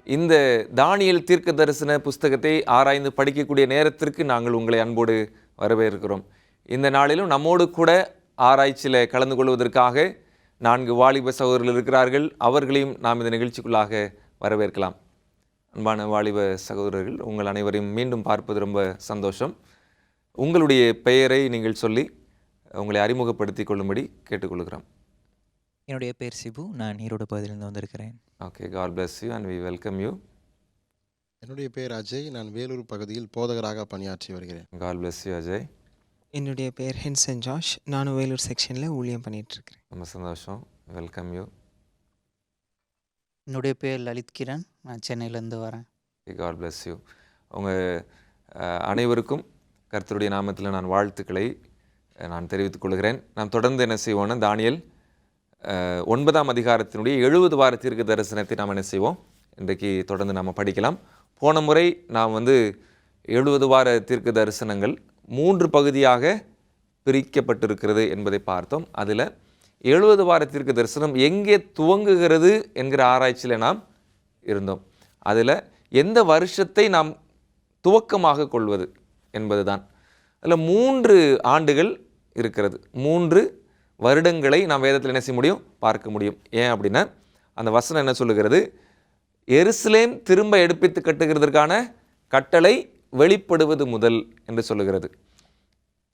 இந்த தானியேல் தீர்க்க தரிசன புஸ்தகத்தை ஆராய்ந்து படிக்கக்கூடிய நேரத்திற்கு நாங்கள் உங்களை அன்போடு வரவேற்கிறோம். இந்த நாளிலும் நம்மோடு கூட ஆராய்ச்சியில் கலந்து கொள்வதற்காக 4 வாலிப சகோதரர்கள் இருக்கிறார்கள். அவர்களையும் நாம் இந்த நிகழ்ச்சிக்குள்ளாக வரவேற்கலாம். அன்பான வாலிப சகோதரர்கள், உங்கள் அனைவரையும் மீண்டும் பார்ப்பது ரொம்ப சந்தோஷம். உங்களுடைய பெயரை நீங்கள் சொல்லி உங்களை அறிமுகப்படுத்திக் கொள்ளும்படி கேட்டுக்கொள்கிறோம். என்னுடைய பேர் சிபு, நான் ஈரோடு பகுதியிலிருந்து வந்திருக்கிறேன். Okay, God bless you and we welcome you. என்னுடைய பேர் அஜய், நான் வேலூர் பகுதியில் போதகராக பணியாற்றி வருகிறேன். God bless you Ajay. என்னுடைய பேர் ஹென்சன் ஜாஷ், நானும் வேலூர் செக்ஷனில் ஊழியம் பண்ணிகிட்ருக்கிறேன். ரொம்ப சந்தோஷம், வெல்கம் யூ. என்னுடைய பேர் லலித் கிரண், நான் சென்னையிலேருந்து வரேன். God bless you. உங்கள் அனைவருக்கும் கர்த்தருடைய நாமத்தில் நான் வாழ்த்துக்களை நான் தெரிவித்துக் கொள்கிறேன். நாம் தொடர்ந்து என்ன செய்வோம்னா, தானியேல் 9ஆம் அதிகாரத்தினுடைய 70 வார தீர்க்க தரிசனத்தை நாம் என்ன செய்வோம், இன்றைக்கு தொடர்ந்து நாம் படிக்கலாம். போன முறை நாம் 70 வார தீர்க்க தரிசனங்கள் 3 பகுதியாக பிரிக்கப்பட்டிருக்கிறது என்பதை பார்த்தோம். அதில் 70 வார தீர்க்க தரிசனம் எங்கே துவங்குகிறது என்கிற ஆராய்ச்சியில் நாம் இருந்தோம். அதில் எந்த வருஷத்தை நாம் துவக்கமாக கொள்வது என்பது தான். அதில் 3 ஆண்டுகள் இருக்கிறது. 3 வருடங்களை நாம் வேதத்தில் என்ன செய்ய முடியும், பார்க்க முடியும். ஏன் அப்படின்னா, அந்த வசனம் என்ன சொல்லுகிறது, எருசலேம் திரும்ப எடுப்பித்து கட்டுகிறதற்கான கட்டளை வெளிப்படுவது முதல் என்று சொல்லுகிறது.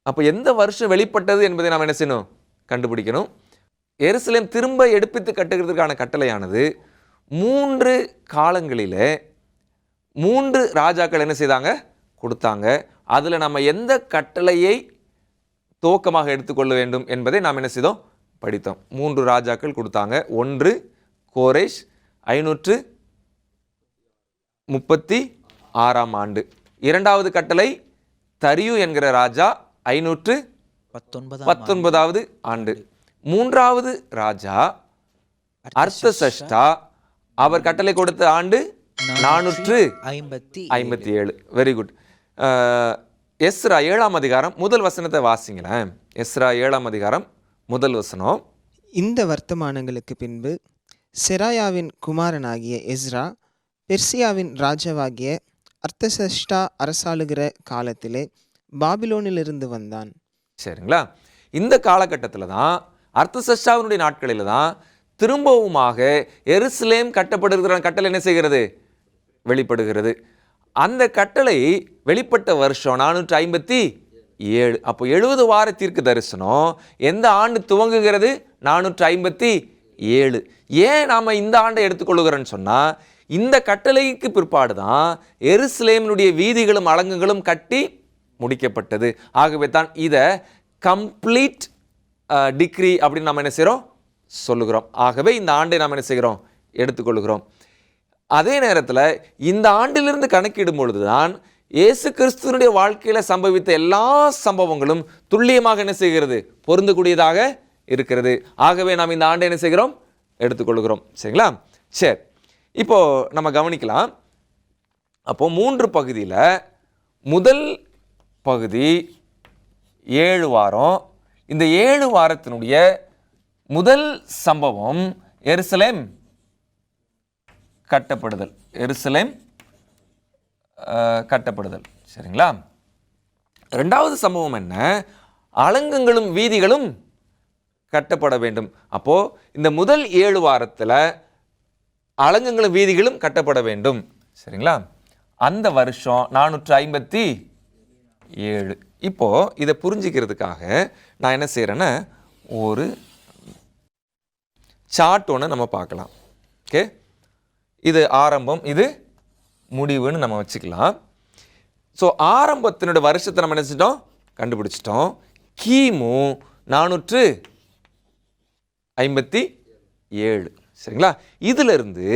அப்போ எந்த வருஷம் வெளிப்பட்டது என்பதை நாம் என்ன செய்யணும், கண்டுபிடிக்கணும். எருசலேம் திரும்ப எடுப்பித்து கட்டுகிறதற்கான கட்டளையானது 3 காலங்களில் 3 ராஜாக்கள் என்ன செய்தாங்க, கொடுத்தாங்க. அதில் நம்ம எந்த கட்டளையை துவக்கமாக எடுத்துக்கொள்ள வேண்டும் என்பதை நாம் என்ன செய்தோம், படித்தோம். 3 ராஜாக்கள் கொடுத்தாங்க. 1 கோரேஷ் 536ஆம் ஆண்டு. 2வது கட்டளை தரியு என்கிற ராஜா 519வது ஆண்டு. 3வது ராஜா அர்த்தசஷ்டா, அவர் கட்டளை கொடுத்த ஆண்டு 457. Very good. எஸ்ரா 7ஆம் அதிகாரம் முதல் வசனத்தை வாசிங்களேன். எஸ்ரா 7ஆம் அதிகாரம் முதல் வசனம். இந்த வர்த்தமானங்களுக்கு பின்பு செராயாவின் குமாரனாகிய எஸ்ரா பெர்சியாவின் ராஜாவாகிய அர்த்தசஷ்டா அரசாளுகிற காலத்திலே பாபிலோனிலிருந்து வந்தான். சரிங்களா? இந்த காலகட்டத்தில் தான், அர்த்தசஷ்டாவினுடைய நாட்களில் தான் திரும்பவுமாக எருசலேம் கட்டப்படுகிற கட்டளை என்ன செய்கிறது, வெளிப்படுகிறது. அந்த கட்டளை வெளிப்பட்ட வருஷம் 457. அப்போ 70 வார தீர்க்க தரிசனம் எந்த ஆண்டு துவங்குகிறது, 457. ஏன் நாம் இந்த ஆண்டை எடுத்துக்கொள்கிறோன்னு சொன்னால், இந்த கட்டளைக்கு பிற்பாடு தான் எருசலேமினுடைய வீதிகளும் அலங்குகளும் கட்டி முடிக்கப்பட்டது. ஆகவே தான் இதை கம்ப்ளீட் டிக்ரி அப்படின்னு நம்ம என்ன செய்கிறோம், சொல்லுகிறோம். ஆகவே இந்த ஆண்டை நாம் என்ன செய்கிறோம், எடுத்துக்கொள்கிறோம். அதே நேரத்தில் இந்த ஆண்டிலிருந்து கணக்கிடும் பொழுது தான் இயேசு கிறிஸ்துவனுடைய வாழ்க்கையில் சம்பவித்த எல்லா சம்பவங்களும் துல்லியமாக என்ன செய்கிறது, பொருந்தக்கூடியதாக இருக்கிறது. ஆகவே நாம் இந்த ஆண்டை என்ன செய்கிறோம், எடுத்துக்கொள்கிறோம். சரிங்களா? சரி, இப்போ நம்ம கவனிக்கலாம். அப்போ 3 பகுதியில் முதல் பகுதி 7 வாரம். இந்த 7 வாரத்தினுடைய முதல் சம்பவம் எருசலேம் கட்டப்படுதல். எருசலேம் கட்டப்படுதல். சரிங்களா? 2வது சம்பவம் என்ன, அலங்கங்களும் வீதிகளும் கட்டப்பட வேண்டும். அப்போ இந்த முதல் 7 வாரத்தில் அலங்கங்களும் வீதிகளும் கட்டப்பட வேண்டும். சரிங்களா? அந்த வருஷம் 457. இப்போ இதை புரிஞ்சிக்கிறதுக்காக நான் என்ன செய்கிறேன்னா, ஒரு சார்ட் ஒன்று நம்ம பார்க்கலாம். ஓகே, இது ஆரம்பம், இது முடிவுன்னு நம்ம வச்சுக்கலாம். ஸோ ஆரம்பத்தினுடைய வருஷத்தை நம்ம நினச்சிட்டோம், கண்டுபிடிச்சிட்டோம். கிமு 457. சரிங்களா? இதிலிருந்து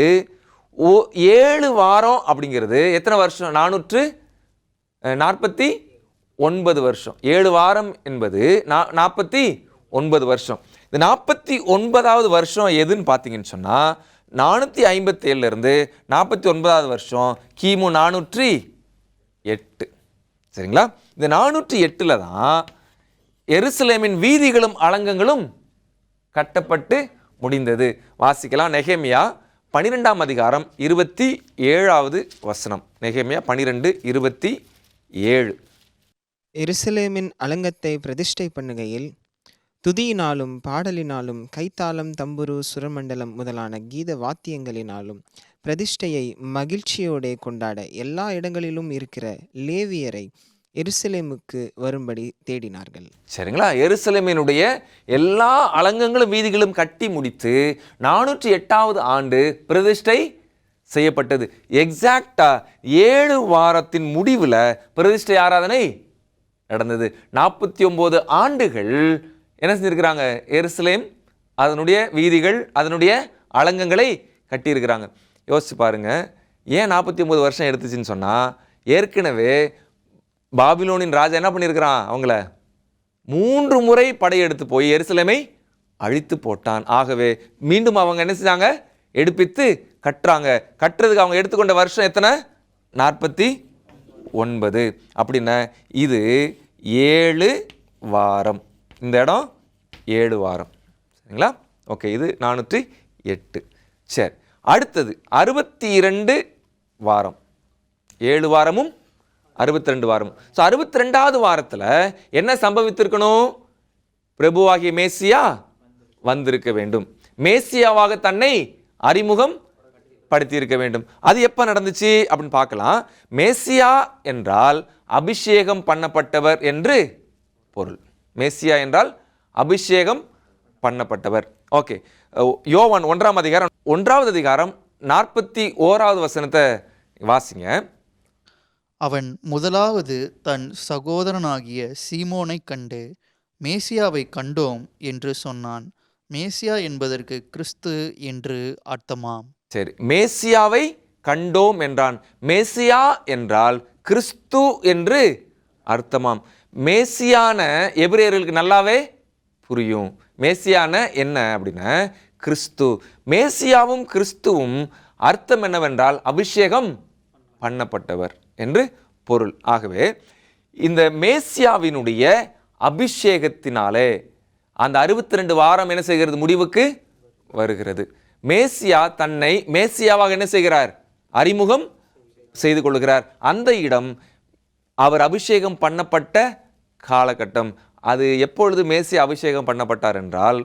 7 வாரம் அப்படிங்கிறது எத்தனை வருஷம், 449 வருஷம். 7 வாரம் என்பது 49 வருஷம். இந்த 49வது வருஷம் எதுன்னு பார்த்தீங்கன்னு சொன்னால், 457லேருந்து 49வது வருஷம் கிமு 408. சரிங்களா? இந்த 408 தான் எருசலேமின் வீதிகளும் அலங்கங்களும் கட்டப்பட்டு முடிந்தது. வாசிக்கலாம். நெகேமியா 12ஆம் அதிகாரம் 27வது வசனம். நெகேமியா 12:27. எருசலேமின் அலங்கத்தை பிரதிஷ்டை பண்ணுகையில் துதியினாலும் பாடலினாலும் கைத்தாளம் தம்புரு சுரமண்டலம் முதலான கீத வாத்தியங்களினாலும் பிரதிஷ்டையை மகிழ்ச்சியோடே கொண்டாட எல்லா இடங்களிலும் இருக்கிற லேவியரை எருசலேமுக்கு வரும்படி தேடினார்கள். சரிங்களா? எருசலேமினுடைய எல்லா அலங்கங்களும் வீதிகளும் கட்டி முடித்து 408வது ஆண்டு பிரதிஷ்டை செய்யப்பட்டது. எக்ஸாக்டா 7 வாரத்தின் முடிவில் பிரதிஷ்டை ஆராதனை நடந்தது. 49 ஆண்டுகள் என்ன செஞ்சிருக்கிறாங்க? எருசலேம் அதனுடைய வீதிகள் அதனுடைய அலங்கங்களை கட்டியிருக்கிறாங்க. யோசிச்சு பாருங்க, ஏன் 49 வருஷம் எடுத்துச்சுன்னு சொன்னால், ஏற்கனவே பாபிலோனின் ராஜா என்ன பண்ணியிருக்கிறான்? அவங்கள 3 முறை படையெடுத்து போய் எருசலேமை அழித்து போட்டான். ஆகவே மீண்டும் அவங்க என்ன செஞ்சாங்க? எடுப்பித்து கட்டுறாங்க. கட்டுறதுக்கு அவங்க எடுத்துக்கொண்ட வருஷம் எத்தனை? 49. அப்படின்னா இது 7 வாரம். இந்த இடம் 7 வாரம். சரிங்களா? ஓகே, இது 408. சரி, அடுத்தது 62 வாரம். 7 வாரமும் 62 வாரமும். ஸோ 62வது வாரத்தில் என்ன சம்பவித்திருக்கணும்? பிரபுவாகிய மேசியா வந்திருக்க வேண்டும். மேசியாவாக தன்னை அறிமுகம் படுத்தியிருக்க வேண்டும். அது எப்போ நடந்துச்சு அப்படின்னு பார்க்கலாம். மேசியா என்றால் அபிஷேகம் பண்ணப்பட்டவர் என்று பொருள். மேசியா என்றால் அபிஷேகம் பண்ணப்பட்டவர். ஓகே, யோவான் 1ஆம் அதிகாரம் 1வது அதிகாரம் 41வது வசனத்தை வாசிங்க. அவன் முதலாவது தன் சகோதரனாகிய சீமோனைக் கண்டு, மேசியாவை கண்டோம் என்று சொன்னான். மேசியா என்பதற்கு கிறிஸ்து என்று அர்த்தமாம். சரி, மேசியாவை கண்டோம் என்றான். மேசியா என்றால் கிறிஸ்து என்று அர்த்தமாம். மேசியான எபிரேயர்களுக்கு நல்லாவே புரியும். மேசியான என்ன அப்படின்னா கிறிஸ்து. மேசியாவும் கிறிஸ்துவும் அர்த்தம் என்னவென்றால் அபிஷேகம் பண்ணப்பட்டவர் என்று பொருள். ஆகவே இந்த மேசியாவினுடைய அபிஷேகத்தினாலே அந்த 62 வாரம் என்ன செய்கிறது? முடிவுக்கு வருகிறது. மேசியா தன்னை மேசியாவாக என்ன செய்கிறார்? அறிமுகம் செய்து கொள்கிறார். அந்த இடம் அவர் அபிஷேகம் பண்ணப்பட்ட காலகட்டம். அது எப்பொழுது மேசியா அபிஷேகம் பண்ணப்பட்டார் என்றால்,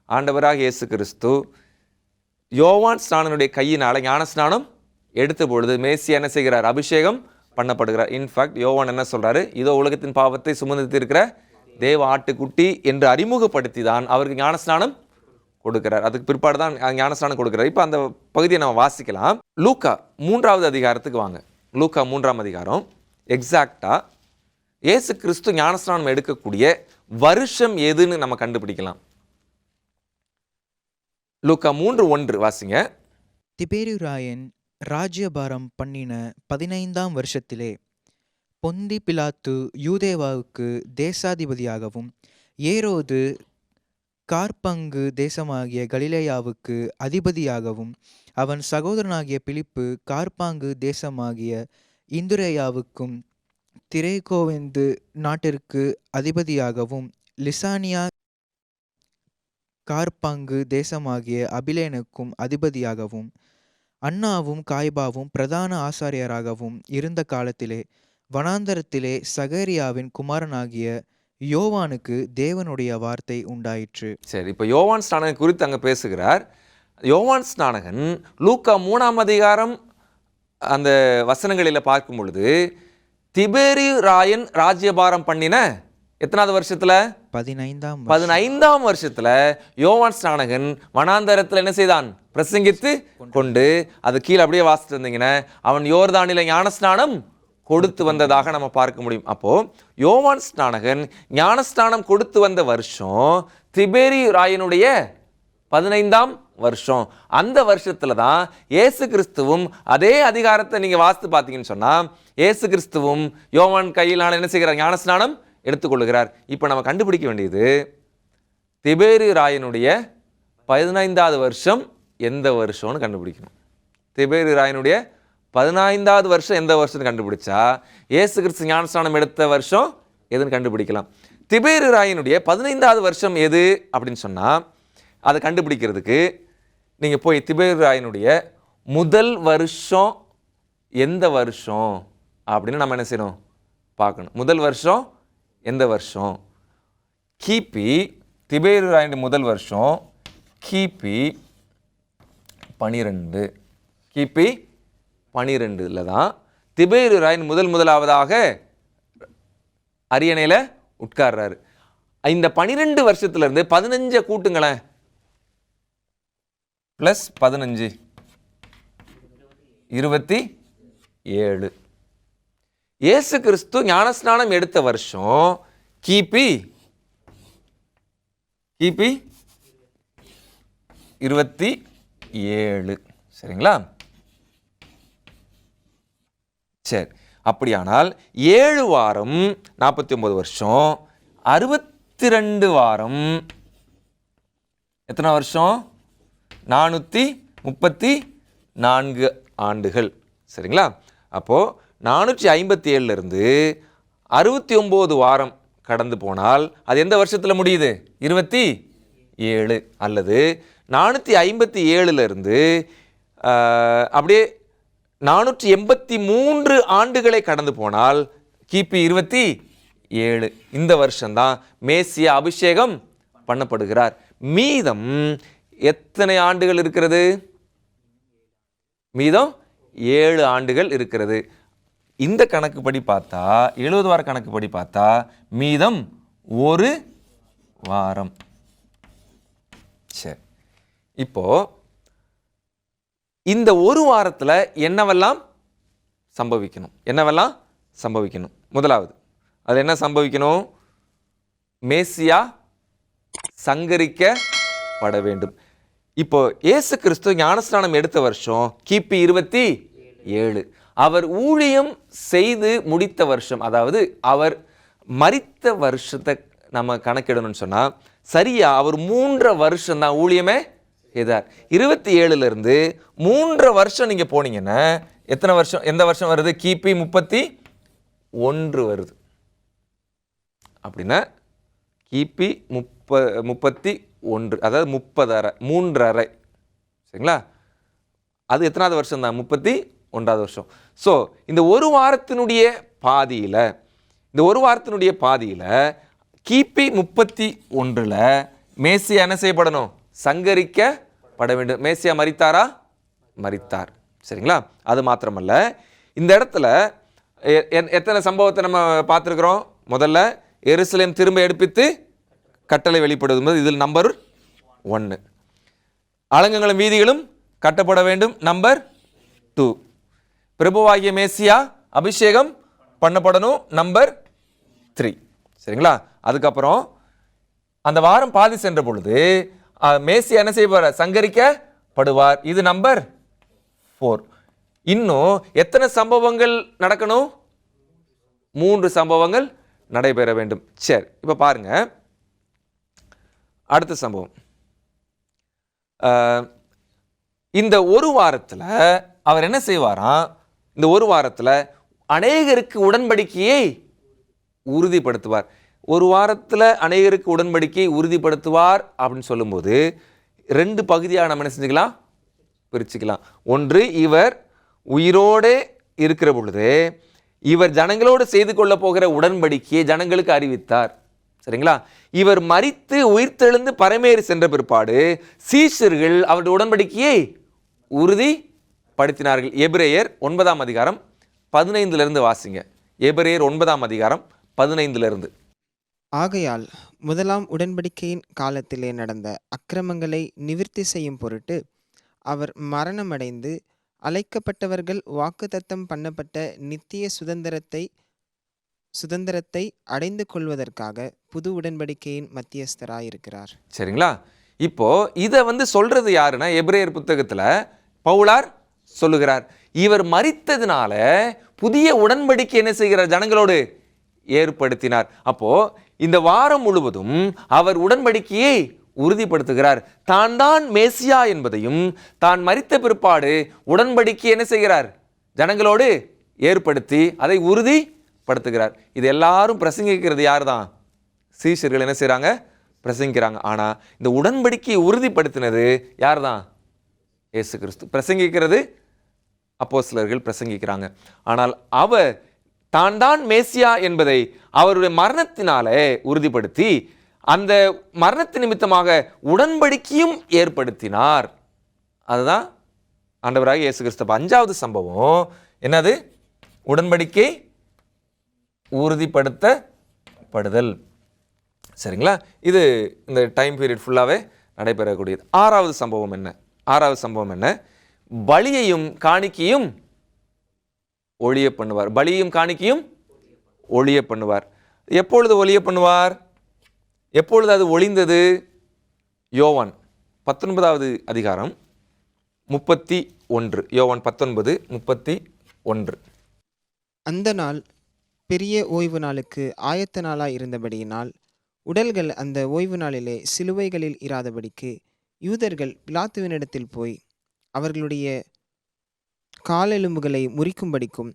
ஆண்டவராக இயேசு கிறிஸ்து யோவான் ஸ்நானனுடைய கையினால் ஞானஸ்நானம் எடுத்த பொழுது மேசியா என்ன செய்கிறார்? அபிஷேகம் பண்ணப்படுகிறார். இன்ஃபேக்ட் யோவான் என்ன சொல்றாரு? இதோ உலகத்தின் பாவத்தை சுமந்து இருக்கிற தேவ ஆட்டுக்குட்டி என்று அறிமுகப்படுத்தி தான் அவருக்கு ஞானஸ்நானம் கொடுக்கிறார். அதுக்கு பிற்பாடு தான் ஞானஸ்நானம் கொடுக்கிறார். இப்போ அந்த பகுதியை நம்ம வாசிக்கலாம். லூக்கா 3வது அதிகாரத்துக்கு வாங்க. லூக்கா 3ஆம் அதிகாரம். எக்ஸாக்டா இயேசு கிறிஸ்து ஞானஸ்நானம் எடுக்கக்கூடிய வருஷம் எதுன்னு நம்ம கண்டுபிடிக்கலாம். லூக்கா 3:1 வாசிங்க. திபேரியு ராயன் ராஜ்யபாரம் பண்ணின 15ஆம் வருஷத்திலே பொந்தி பிலாத்து யூதேவாவுக்கு தேசாதிபதியாகவும் ஏரோது கார்பங்கு தேசமாகிய கலிலேயாவுக்கு அதிபதியாகவும் அவன் சகோதரனாகிய பிலிப்பு கார்பாங்கு தேசமாகிய இந்துரேயாவுக்கும் திரேகோவெந்து நாட்டிற்கு அதிபதியாகவும் லிசானியா கார்பாங்கு தேசமாகிய அபிலேனுக்கும் அதிபதியாகவும் அன்னாவும் காய்பாவும் பிரதான ஆசாரியராகவும் இருந்த காலத்திலே வனாந்தரத்திலே சகரியாவின் குமாரனாகிய யோவானுக்கு தேவனுடைய வார்த்தை உண்டாயிற்று. சரி, இப்போ யோவான் ஸ்நானகன் குறித்து அங்கே பேசுகிறார். யோவான் ஸ்நானகன் லூக்கா 3ஆம் அதிகாரம் அந்த வசனங்களில் பார்க்கும் பொழுது திபேரியு ராயன் ராஜ்யபாரம் பண்ணின எத்தனாவது வருஷத்துல? 15ஆம் வருஷத்துல யோவான் ஸ்நானகன் வனாந்தரத்தில் என்ன செய்தான்? பிரசங்கித்து கொண்டு, அது கீழே அப்படியே வாசிட்டு இருந்தீங்கன்னா, அவன் யோர்தானில ஞானஸ்நானம் கொடுத்து வந்ததாக நம்ம பார்க்க முடியும். அப்போ யோவான் ஸ்நானகன் ஞானஸ்நானம் கொடுத்து வந்த வருஷம் திபேரியு ராயனுடைய 15ஆம் வருஷம். அந்த வருஷத்துல தான் இயேசு கிறிஸ்துவும் அதே அதிகாரத்தை நீங்க வாசித்து பார்த்தீங்கன்னு சொன்னா, இயேசு கிறிஸ்துவும் யோவான் கையிலான என்ன செய்கிறார்? ஞானஸ்நானம் எடுத்துக்கொள்கிறார். இப்போ நம்ம கண்டுபிடிக்க வேண்டியது திபேரியு ராயனுடைய 15வது வருஷம் எந்த வருஷம்னு கண்டுபிடிக்கணும். திபேரியு ராயனுடைய 15வது வருஷம் எந்த வருஷம்னு கண்டுபிடிச்சா இயேசு கிறிஸ்து ஞானஸ்நானம் எடுத்த வருஷம் எதுன்னு கண்டுபிடிக்கலாம். திபேரியு ராயனுடைய 15வது வருஷம் எது அப்படின்னு சொன்னால், அதை கண்டுபிடிக்கிறதுக்கு நீங்கள் போய் திபேரியு ராயனுடைய முதல் வருஷம் எந்த வருஷம் அப்படின்னு நம்ம என்ன செய்யணும் பார்க்கணும். முதல் வருஷம் எந்த வருஷம்? கிபி திபேரியு ராயனுடைய முதல் வருஷம் கிபி 12. கிபி 12 தான் திபேரியு ராயன் முதலாவதாக அரியணையில் உட்கார்றாரு. இந்த 12 வருஷத்துலேருந்து 15 கூட்டுங்களேன், ப்ளஸ் 15 27. இயேசு கிறிஸ்து ஞானஸ்நானம் எடுத்த வருஷம் கிபி 27. சரிங்களா? சரி, அப்படியானால் 7 வாரம் 49 வருஷம், 62 வாரம் எத்தனை வருஷம்? 434 ஆண்டுகள். சரிங்களா? அப்போது 457லேருந்து 69 வாரம் கடந்து போனால் அது எந்த வருஷத்தில் முடியுது? 27. அல்லது 457லேருந்து அப்படியே 483 ஆண்டுகளை கடந்து போனால் கிபி 27. இந்த வருஷம்தான் மேசியா அபிஷேகம் பண்ணப்படுகிறார். மீதம் எத்தனை ஆண்டுகள் இருக்கிறது? மீதம் 7 ஆண்டுகள் இருக்கிறது. இந்த கணக்குப்படி பார்த்தா 70 வார கணக்குப்படி பார்த்தா மீதம் 1 வாரம். சரி, இப்போ இந்த 1 வாரத்தில் என்னவெல்லாம் சம்பவிக்கணும்? முதலாவது அது என்ன சம்பவிக்கணும்? மேசியா சங்கரிக்கப்பட வேண்டும். இப்போ இயேசு கிறிஸ்து ஞானஸ்நானம் எடுத்த வருஷம் கிபி 27. அவர் ஊழியம் செய்து முடித்த வருஷம், அதாவது அவர் மரித்த வருஷத்தை நம்ம கணக்கிடணும்னு சொன்னால் சரியா அவர் 3 வருஷம் தான் ஊழியமே செய்தார். 27லேருந்து 3 வருஷம் நீங்கள் போனீங்கன்னா எத்தனை வருஷம்? எந்த வருஷம் வருது? கிபி 31 வருது. அப்படின்னா கிபி 31, அதாவது 30 3.5. சரிங்களா? அது எத்தனாவது வருஷம் தான்? 31வது வருஷம். ஸோ இந்த 1 வாரத்தினுடைய பாதியில் கிபி 31ல் மேசியா என்ன செய்யப்படணும்? சங்கரிக்கப்பட வேண்டும். மேசியா மரித்தாரா? மரித்தார். சரிங்களா? அது மாத்திரமல்ல, இந்த இடத்துல எத்தனை சம்பவத்தை நம்ம பார்த்துருக்குறோம்? முதல்ல எருசலேம் திரும்ப எடுப்பித்து கட்டளை வெளிப்படுவது, இதில் நம்பர் 1. அலங்கங்களும் வீதிகளும் கட்டப்பட வேண்டும், நம்பர் 2. பிரபுவாகிய மேசியா அபிஷேகம் பண்ணப்படணும், நம்பர் 3. சரிங்களா? அதுக்கப்புறம் அந்த வாரம் பாதி சென்ற பொழுது மேசியா என்ன செய்வார்? சங்கரிக்கப்படுவார், இது நம்பர் 4. இன்னும் எத்தனை சம்பவங்கள் நடக்கணும்? 3 சம்பவங்கள் நடைபெற வேண்டும். சரி, இப்போ பாருங்க, அடுத்த சம்பவம். இந்த 1 வாரத்தில் அவர் என்ன செய்வாராம்? இந்த 1 வாரத்தில் அநேகருக்கு உடன்படிக்கையை உறுதிப்படுத்துவார். 1 வாரத்தில் அநேகருக்கு உடன்படிக்கையை உறுதிப்படுத்துவார் அப்படின்னு சொல்லும்போது 2 பகுதியாக நம்ம என்ன செஞ்சுக்கலாம்? பிரிச்சுக்கலாம். ஒன்று, இவர் உயிரோடு இருக்கிற பொழுது இவர் ஜனங்களோடு செய்து கொள்ள போகிற உடன்படிக்கையை ஜனங்களுக்கு அறிவித்தார். சரிங்களா? இவர் மரித்து உயிர்த்தெழுந்து பரமேறி சென்ற பிற்பாடு சீஷர்கள் அவருடைய உடன்படிக்கையை உறுதிப்படுத்தினார்கள். எபிரேயர் 9ஆம் அதிகாரம் 15லிருந்து வாசிங்க. எபிரேயர் 9ஆம் அதிகாரம் 15லிருந்து. ஆகையால் முதலாம் உடன்படிக்கையின் காலத்திலே நடந்த அக்கிரமங்களை நிவிர்த்தி செய்யும் பொருட்டு அவர் மரணமடைந்து அழைக்கப்பட்டவர்கள் வாக்குத்தத்தம் பண்ணப்பட்ட நித்திய சுதந்திரத்தை அடைந்து கொள்வதற்காக புது உடன்படிக்கையின் மத்தியஸ்தராயிருக்கிறார். சரிங்களா? இப்போ இதை சொல்றது யாருன்னா, எபிரேயர் புத்தகத்தில் பவுலார் சொல்லுகிறார். இவர் மரித்ததுனால புதிய உடன்படிக்கை என்ன செய்கிறார்? ஜனங்களோடு ஏற்படுத்தினார். அப்போ இந்த வாரம் முழுவதும் அவர் உடன்படிக்கையை உறுதிப்படுத்துகிறார். தான் மேசியா என்பதையும் தான் மரித்த பிற்பாடு உடன்படிக்கை என்ன செய்கிறார்? ஜனங்களோடு ஏற்படுத்தி அதை உறுதிப்படுத்துகிறார். இது எல்லாரும் பிரசங்கிக்கிறது யார் தான்? சீஷர்கள் என்ன செய்கிறாங்க? பிரசங்கிக்கிறாங்க. ஆனால் இந்த உடன்படிக்கையை உறுதிப்படுத்தினது யார் தான்? இயேசு கிறிஸ்து. பிரசங்கிக்கிறது அப்போஸ்தலர்கள் பிரசங்கிக்கிறாங்க. ஆனால் அவர் தான் மேசியா என்பதை அவருடைய மரணத்தினாலே உறுதிப்படுத்தி அந்த மரணத்து நிமித்தமாக உடன்படிக்கையும் ஏற்படுத்தினார். அதுதான் ஆண்டவராக இயேசு கிறிஸ்து. 5வது சம்பவம் என்னது? உடன்படிக்கை உறுதிப்படுத்தப்படுதல். சரிங்களா? இது இந்த டைம் பீரியட் ஃபுல்லாகவே நடைபெறக்கூடியது. 6வது சம்பவம் என்ன? 6வது சம்பவம் என்ன? பலியையும் காணிக்கையும் ஒழிய பண்ணுவார். பலியையும் காணிக்கையும் ஒழிய பண்ணுவார். எப்பொழுது ஒழிய பண்ணுவார்? எப்பொழுது அது ஒளிந்தது? யோவான் 19வது அதிகாரம் 31. யோவான் 19:31. அந்த நாள் பெரிய ஓய்வு நாளுக்கு ஆயத்த நாளாய் இருந்தபடியினால் உடல்கள் அந்த ஓய்வு நாளிலே சிலுவைகளில் இராதபடிக்கு யூதர்கள் பிலாத்துவினிடத்தில் போய் அவர்களுடைய காலெலும்புகளை முறிக்கும்படிக்கும்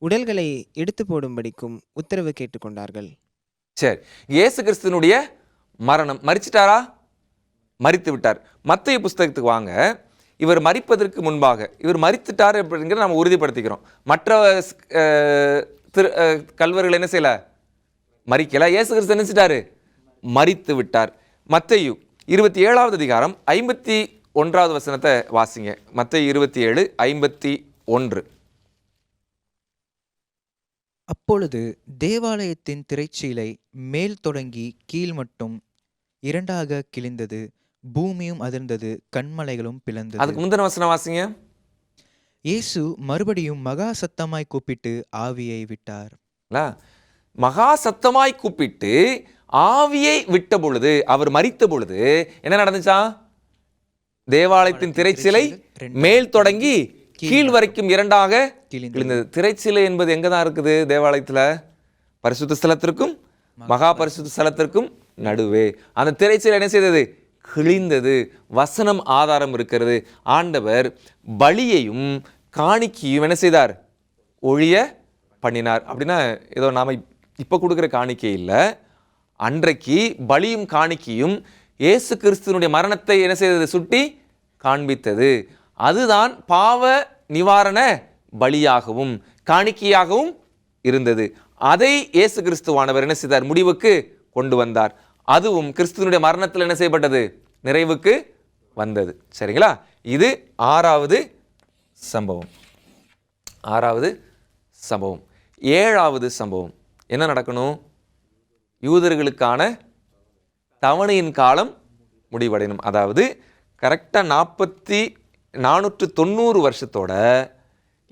உடல்களை எடுத்து போடும்படிக்கும் உத்தரவு கேட்டுக்கொண்டார்கள். சரி, இயேசு கிறிஸ்துனுடைய மரணம். மரிச்சிட்டாரா? மரித்து விட்டார். மத்தேயு புஸ்தகத்துக்கு வாங்க. இவர் மரிப்பதற்கு முன்பாக இவர் மரித்துட்டார் அப்படிங்கிறத நம்ம உறுதிப்படுத்திக்கிறோம். மற்ற கல்வர்கள் என்ன செய்யல? மரிக்கல. இயேசு கிறிஸ்து நினைச்சிட்டாரு, மரித்து விட்டார். மத்தேயு 27வது அதிகாரம் 51வது வசனத்தை வாசிங்க. மத்தேயு 27:51. அப்பொழுது தேவாலயத்தின் திரைச்சீலை மேல் தொடங்கி கீழ் மட்டும் 2ஆக கிழிந்தது, பூமியும் அதிர்ந்தது, கன்மலைகளும் பிளந்தது. அதுக்கு முந்தின வசனம் வாசிங்க. இயேசு மறுபடியும் மகா சத்தமாய் கூப்பிட்டு ஆவியை விட்டார். மகா சத்தமாய் கூப்பிட்டு ஆவியை விட்ட பொழுது, அவர் மரித்த பொழுது என்ன நடந்துச்சா? தேவாலயத்தின் திரைச்சிலை மேல் தொடங்கி கீழ் வரைக்கும் 2ஆக கிழிந்தது. திரைச்சிலை என்பது எங்க தான் இருக்குது? தேவாலயத்துல பரிசுத்த ஸ்தலத்திற்கும் மகா பரிசுத்த ஸ்தலத்திற்கும் நடுவே அந்த திரைச்சிலை என்ன செய்தது? கிழிந்தது. வசனம் ஆதாரம் இருக்கிறது. ஆண்டவர் பலியையும் காணிக்கையும் என்ன செய்தார்? ஒழிய பண்ணினார். அப்படின்னா ஏதோ நாம இப்ப கொடுக்குற காணிக்கை இல்லை. அன்றைக்கு பலியும் காணிக்கையும் இயேசு கிறிஸ்துவனுடைய மரணத்தை என்ன செய்தது? சுட்டி காண்பித்தது. அதுதான் பாவ நிவாரண பலியாகவும் காணிக்கையாகவும் இருந்தது. அதை இயேசு கிறிஸ்துவானவர் என்ன செய்தார்? முடிவுக்கு கொண்டு வந்தார். அதுவும் கிறிஸ்துவனுடைய மரணத்தில் என்ன செய்யப்பட்டது? நிறைவுக்கு வந்தது. சரிங்களா? இது 6வது சம்பவம். 6வது சம்பவம். 7வது சம்பவம் என்ன நடக்கணும்? யூதர்களுக்கான தவணையின் காலம் முடிவடையணும். அதாவது கரெக்டாக 490 வருஷத்தோட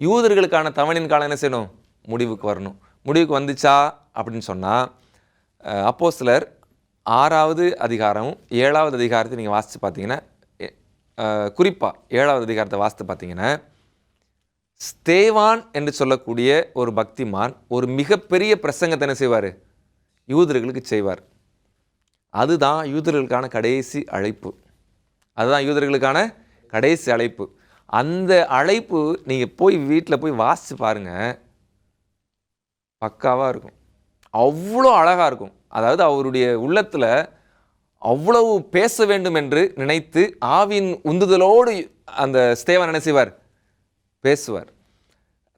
யூதர்களுக்கான தவணையின் காலம் என்ன செய்யணும்? முடிவுக்கு வரணும். முடிவுக்கு வந்துச்சா அப்படின்னு சொன்னால் அப்போஸ்தலர் 6வது அதிகாரமும் 7வது அதிகாரத்தை நீங்கள் வாசித்து பார்த்தீங்கன்னா, குறிப்பாக 7வது அதிகாரத்தை வாசித்து பார்த்தீங்கன்னா, ஸ்தேவான் என்று சொல்லக்கூடிய ஒரு பக்திமான் ஒரு மிகப்பெரிய பிரசங்கத்தை என்ன செய்வார்? யூதர்களுக்கு செய்வார். அதுதான் யூதர்களுக்கான கடைசி அழைப்பு. அதுதான் யூதர்களுக்கான கடைசி அழைப்பு. அந்த அழைப்பு நீங்கள் போய் வீட்டில் போய் வாசித்து பாருங்கள், பக்காவாக இருக்கும். அவ்வளோ அழகாக இருக்கும். அதாவது அவருடைய உள்ளத்தில் அவ்வளவு பேச வேண்டும் என்று நினைத்து ஆவியின் உந்துதலோடு அந்த ஸ்தேவான் என்ன செய்வார்? பேசுவார்.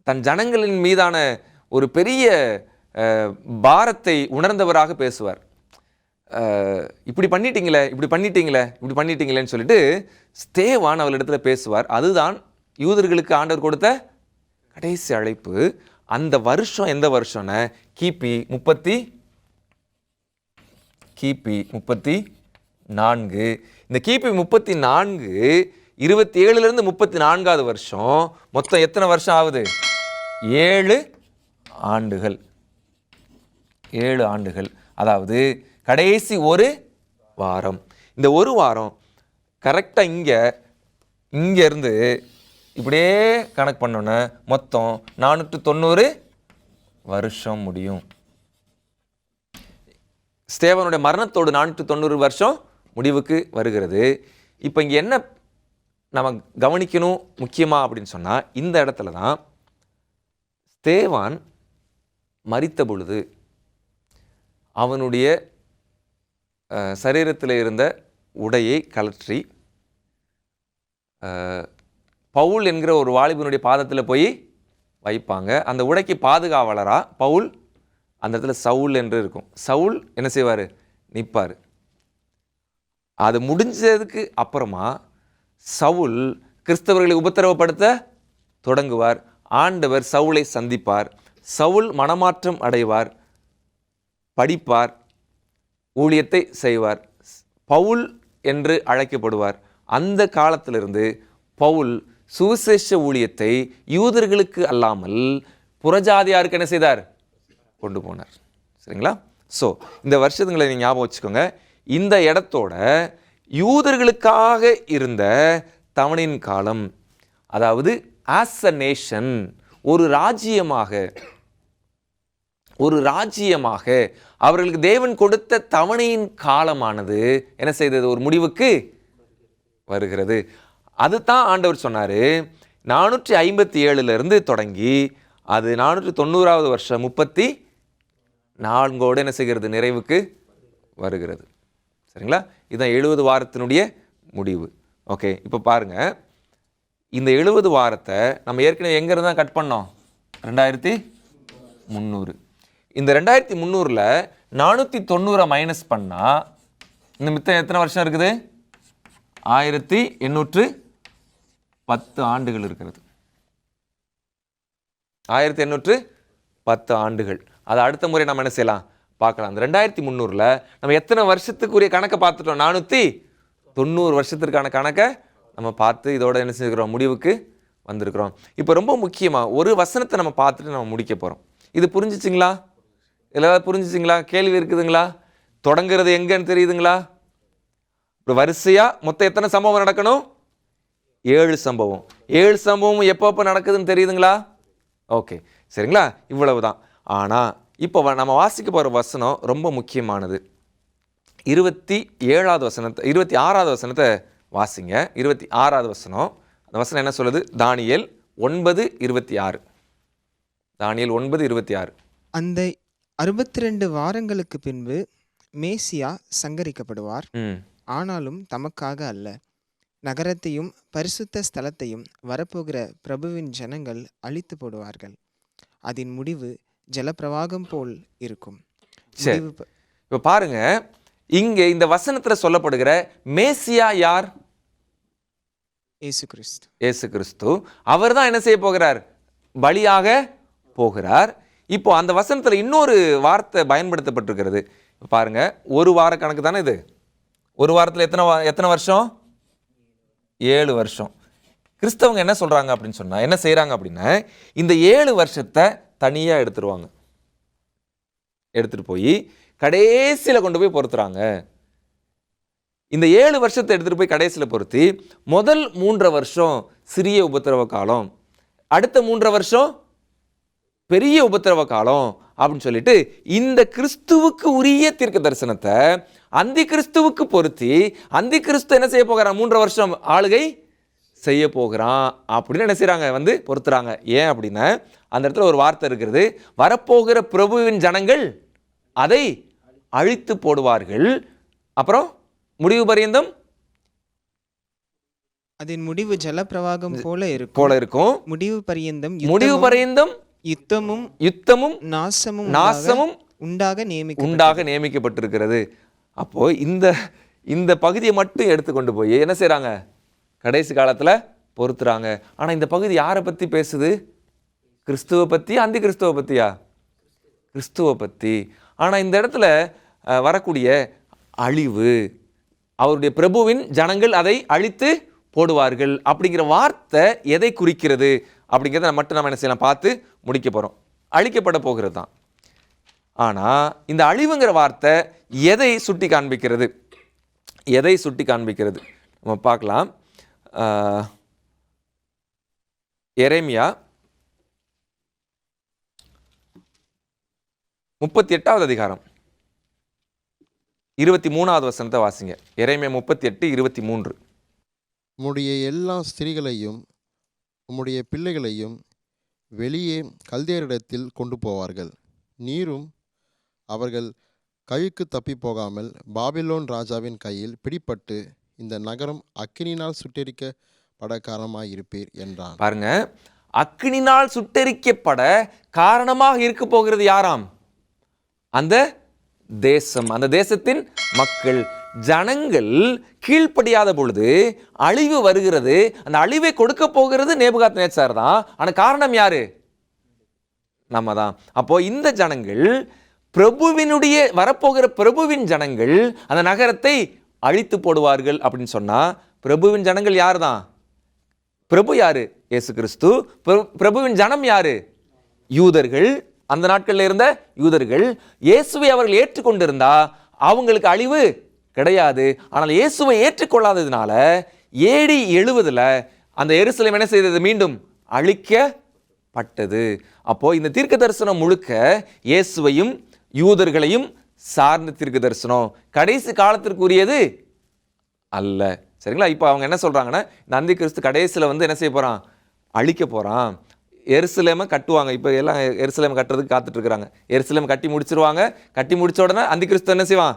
தன் ஜனங்களின் மீதான ஒரு பெரிய பாரத்தை உணர்ந்தவராக பேசுவார். இப்படி பண்ணிட்டீங்களே, இப்படி பண்ணிட்டீங்களே, இப்படி பண்ணிட்டீங்களேன்னு சொல்லிட்டு ஸ்தேவான் அவளிடத்தில் பேசுவார். அதுதான் யூதர்களுக்கு ஆண்டவர் கொடுத்த கடைசி அழைப்பு. அந்த வருஷம் எந்த வருஷம்னா கிபி 34. இந்த கிபி 34 27லேருந்து 34வது வருஷம் மொத்தம் எத்தனை வருஷம் ஆகுது? 7 ஆண்டுகள். 7 ஆண்டுகள். அதாவது கடைசி ஒரு வாரம். இந்த ஒரு வாரம் கரெக்டாக இங்கேருந்து இப்படியே கணக்கு பண்ணோன்னே மொத்தம் 490 வருஷம் முடியும். ஸ்தேவானுடைய மரணத்தோடு 490 வருஷம் முடிவுக்கு வருகிறது. இப்போ இங்கே என்ன நம்ம கவனிக்கணும் முக்கியமாக அப்படின்னு சொன்னால், இந்த இடத்துல தான் ஸ்தேவான் மரித்த பொழுது அவனுடைய சரீரத்தில் இருந்த உடையை கழற்றி பவுல் என்கிற ஒரு வாலிபனுடைய பாதத்தில் போய் வைப்பாங்க. அந்த உடைக்கு பாதுகாவலரா பவுல், அந்த இடத்துல சவுல் என்று இருக்கும். சவுல் என்ன செய்வார்? நிற்பார். அது முடிஞ்சதுக்கு அப்புறமா சவுல் கிறிஸ்தவர்களை உபத்திரவப்படுத்த தொடங்குவார். ஆண்டவர் சவுலை சந்திப்பார். சவுல் மனமாற்றம் அடைவார், படிப்பார், ஊழியத்தை செய்வார், பவுல் என்று அழைக்கப்படுவார். அந்த காலத்திலிருந்து பவுல் சுவிசேஷ ஊழியத்தை யூதர்களுக்கு அல்லாமல் புறஜாதியாருக்கு என்ன செய்தார்? கொண்டு போனார். சரிங்களா? ஸோ இந்த வருஷத்துங்களை நீங்கள் ஞாபகம் வச்சுக்கோங்க. இந்த இடத்தோட யூதர்களுக்காக இருந்த தவணையின் காலம், அதாவது ஆஸ் அ நேஷன், ஒரு ராஜ்யமாக அவர்களுக்கு தேவன் கொடுத்த தவணையின் காலமானது என்ன செய்தது? ஒரு முடிவுக்கு வருகிறது. அதுதான் ஆண்டவர் சொன்னார். 457 தொடங்கி அது 490வது வருஷம் 34 என்ன செய்கிறது? நிறைவுக்கு வருகிறது. சரிங்களா? இதுதான் 70 வாரத்தினுடைய முடிவு. ஓகே, இப்போ பாருங்கள், இந்த 70 வாரத்தை நம்ம ஏற்கனவே எங்கேருந்து தான் கட் பண்ணோம்? 2300. இந்த 2300ல் 490 மைனஸ் பண்ணால் இந்த மித்தம் எத்தனை வருஷம் இருக்குது? 1810 ஆண்டுகள் இருக்கிறது. 1810 ஆண்டுகள். அது அடுத்த முறை நம்ம என்ன செய்யலாம்? பார்க்கலாம். அந்த 2300ல் நம்ம எத்தனை வருஷத்துக்குரிய கணக்கை பார்த்துட்டோம்? 490 வருஷத்திற்கான கணக்கை நம்ம பார்த்து இதோட என்ன செஞ்சுக்கிறோம்? முடிவுக்கு வந்திருக்கிறோம். இப்போ ரொம்ப முக்கியமாக ஒரு வசனத்தை நம்ம பார்த்துட்டு நம்ம முடிக்க போகிறோம். இது புரிஞ்சிச்சிங்களா? இல்லை புரிஞ்சிச்சிங்களா? கேள்வி இருக்குதுங்களா? தொடங்குறது எங்கன்னு தெரியுதுங்களா? இப்போ வரிசையாக மொத்தம் எத்தனை சம்பவம் நடக்கணும்? 7 சம்பவம். 7 சம்பவம் எப்போ நடக்குதுன்னு தெரியுதுங்களா? ஓகே, சரிங்களா? இவ்வளவு தான். ஆனால் இப்போ நம்ம வாசிக்க போகிற வசனம் ரொம்ப முக்கியமானது. 26வது வசனத்தை வாசிங்க. 26வது வசனம். அந்த வசனம் என்ன சொல்லுது? தானியேல் 9:26. தானியேல் 9:26. அந்த 62 வாரங்களுக்கு பின்பு மேசியா சங்கரிக்கப்படுவார். ஆனாலும் தமக்காக அல்ல, நகரத்தையும் பரிசுத்த ஸ்தலத்தையும் வரப்போகிற பிரபுவின் ஜனங்கள் அழித்து போடுவார்கள். அதன் முடிவு ஜலப்பிரவாகம் போல் இருக்கும். இப்போ பாருங்க, இங்கே இந்த வசனத்தில் சொல்லப்படுகிற மேசியா யார்? இயேசு கிறிஸ்து. அவர் தான் என்ன செய்ய போகிறார்? பலியாக போகிறார். இப்போ அந்த வசனத்தில் இன்னொரு வார்த்தை பயன்படுத்தப்பட்டிருக்கிறது. பாருங்க, ஒரு வார கணக்கு தானே இது. ஒரு வாரத்தில் எத்தனை வருஷம்? 7 வருஷம். கிறிஸ்தவங்க என்ன சொல்கிறாங்க அப்படின்னு சொன்னால், என்ன செய்கிறாங்க அப்படின்னா, இந்த 7 வருஷத்தை தனியாக எடுத்துகிட்டு போய் கடைசியில் கொண்டு போய் பொறுத்துறாங்க. இந்த 7 வருஷத்தை எடுத்துகிட்டு போய் கடைசியில் பொருத்தி முதல் 3 வருஷம் சிறிய உபத்திரவ காலம், அடுத்த 3 வருஷம் பெரிய உபத்திரவ காலம் அப்படின்னு சொல்லிட்டு இந்த கிறிஸ்துவுக்கு உரிய தீர்க்க தரிசனத்தை அந்தி கிறிஸ்துவுக்கு பொருத்தி அந்தி கிறிஸ்து என்ன செய்ய போகிறான்? 3 வருஷம் ஆளுகை செய்ய போகிறான் அப்படின்னு என்ன செய்கிறாங்க? பொறுத்துறாங்க. ஏன் அப்படின்னா அந்த இடத்துல ஒரு வார்த்தை இருக்கிறது, வரப்போகிற பிரபுவின் ஜனங்கள் அதை அழித்து போடுவார்கள். அப்புறம் முடிவு பரியந்தம் அதன் முடிவு ஜலப்பிரவாகம் போல இருக்கும். முடிவு பரியந்தம் யுத்தமும் நாசமும் உண்டாக நியமிக்கப்பட்டிருக்கிறது. அப்போ இந்த பகுதியை மட்டும் எடுத்துக்கொண்டு போய் என்ன செய்றாங்க? கடைசி காலத்துல பொறுத்துறாங்க. ஆனா இந்த பகுதி யாரை பத்தி பேசுது? கிறிஸ்துவ பத்தி, அந்தி கிறிஸ்துவ பத்தியா? கிறிஸ்துவ பத்தி. ஆனா இந்த இடத்துல வரக்கூடிய அழிவு, அவருடைய பிரபுவின் ஜனங்கள் அதை அழித்து போடுவார்கள் அப்படிங்கிற வார்த்தை எதை குறிக்கிறது அப்படிங்கிறத மட்டும் நம்ம என்ன செய்யலாம்? பார்த்து முடிக்க போகிறோம். அழிக்கப்பட போகிறது தான். ஆனால் இந்த அழிவுங்கிற வார்த்தை எதை சுட்டி காண்பிக்கிறது? நம்ம பார்க்கலாம். எரேமியா 38வது அதிகாரம் 23வது வசனத்தை வாசிங்க. எரேமியா 38:23. உம்முடைய எல்லா ஸ்திரீகளையும் உம்முடைய பிள்ளைகளையும் வெளியே கல்தேயரிடத்தில் கொண்டு போவார்கள். நீரும் அவர்கள் கைக்கு தப்பி போகாமல் பாபிலோன் ராஜாவின் கையில் பிடிபட்டு இந்த நகரம் அக்கினியினால் சுட்டெரிக்க பட காரணமாயிருப்பீர் என்றான். பாருங்க, அக்கினினால் சுட்டெரிக்கப்பட காரணமாக இருக்க போகிறது யாராம்? அந்த தேசம், அந்த தேசத்தின் மக்கள். ஜனங்கள் கீழ்ப்படியாத பொழுது அழிவு வருகிறது. அந்த அழிவை கொடுக்க போகிறது நேபுகாத்நேச்சார் தான். ஆனா காரணம் யாரு? நம்ம தான். அப்போ இந்த ஜனங்கள் பிரபுவினுடைய வரப்போகிற பிரபுவின் ஜனங்கள் அந்த நகரத்தை அழித்து போடுவார்கள் அப்படின்னு சொன்னா, பிரபுவின் ஜனங்கள் யார் தான்? பிரபு யாரு? இயேசு கிறிஸ்து. பிரபுவின் ஜனம் யாரு? யூதர்கள். அந்த நாட்களில் இருந்த யூதர்கள். இயேசுவை அவர்கள் ஏற்றுக்கொண்டிருந்தா அவங்களுக்கு அழிவு கிடையாது. ஆனால் இயேசுவை ஏற்றுக்கொள்ளாததுனால AD 70 அந்த எருசலேம் என்ன செய்தது? மீண்டும் அழிக்கப்பட்டது. அப்போ இந்த தீர்க்க தரிசனம் முழுக்க இயேசுவையும் யூதர்களையும் சார்ந்த தீர்க்க தரிசனம், கடைசி காலத்திற்குரியது அல்ல. சரிங்களா? இப்போ அவங்க என்ன சொல்றாங்கன்னா, இந்த அந்தி கிறிஸ்து கடைசியில் என்ன செய்ய போறான்? அழிக்க போறான். எருசலேமை கட்டுவாங்க. இப்போ எல்லாம் எருசலேமை கட்டுறதுக்கு காத்துட்டு இருக்கிறாங்க. எருசலேமை கட்டி முடிச்சிருவாங்க. கட்டி முடிச்ச உடனே அந்தி கிறிஸ்து என்ன செய்வான்?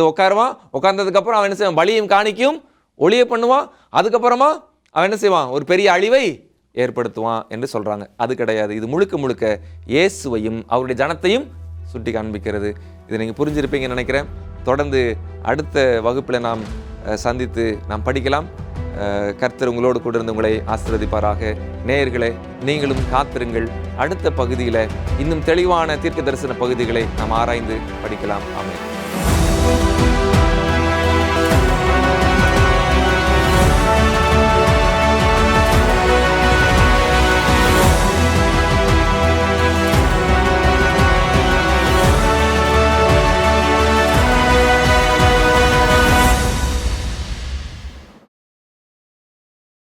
உட்காருவான். உட்கார்ந்ததுக்கப்புறம் அவன் என்ன செய்வான்? பலியும் காணிக்கையும் ஒளிய பண்ணுவான். அதுக்கப்புறமா அவன் என்ன செய்வான்? ஒரு பெரிய அழிவை ஏற்படுத்துவான் என்று சொல்றாங்க. அது கிடையாது. இது முழுக்க முழுக்க இயேசுவையும் அவருடைய ஜனத்தையும் சுட்டி காண்பிக்கிறது. இதை நீங்கள் புரிஞ்சிருப்பீங்கன்னு நினைக்கிறேன். தொடர்ந்து அடுத்த வகுப்பில் நாம் சந்தித்து நாம் படிக்கலாம். கர்த்தர் உங்களோடு கூட இருந்து உங்களை ஆசீர்வதிப்பாராக. நேயர்களே, நீங்களும் காத்திருங்கள். அடுத்த பகுதியில் இன்னும் தெளிவான தீர்க்க தரிசன பகுதிகளை நாம் ஆராய்ந்து படிக்கலாம். ஆமென்.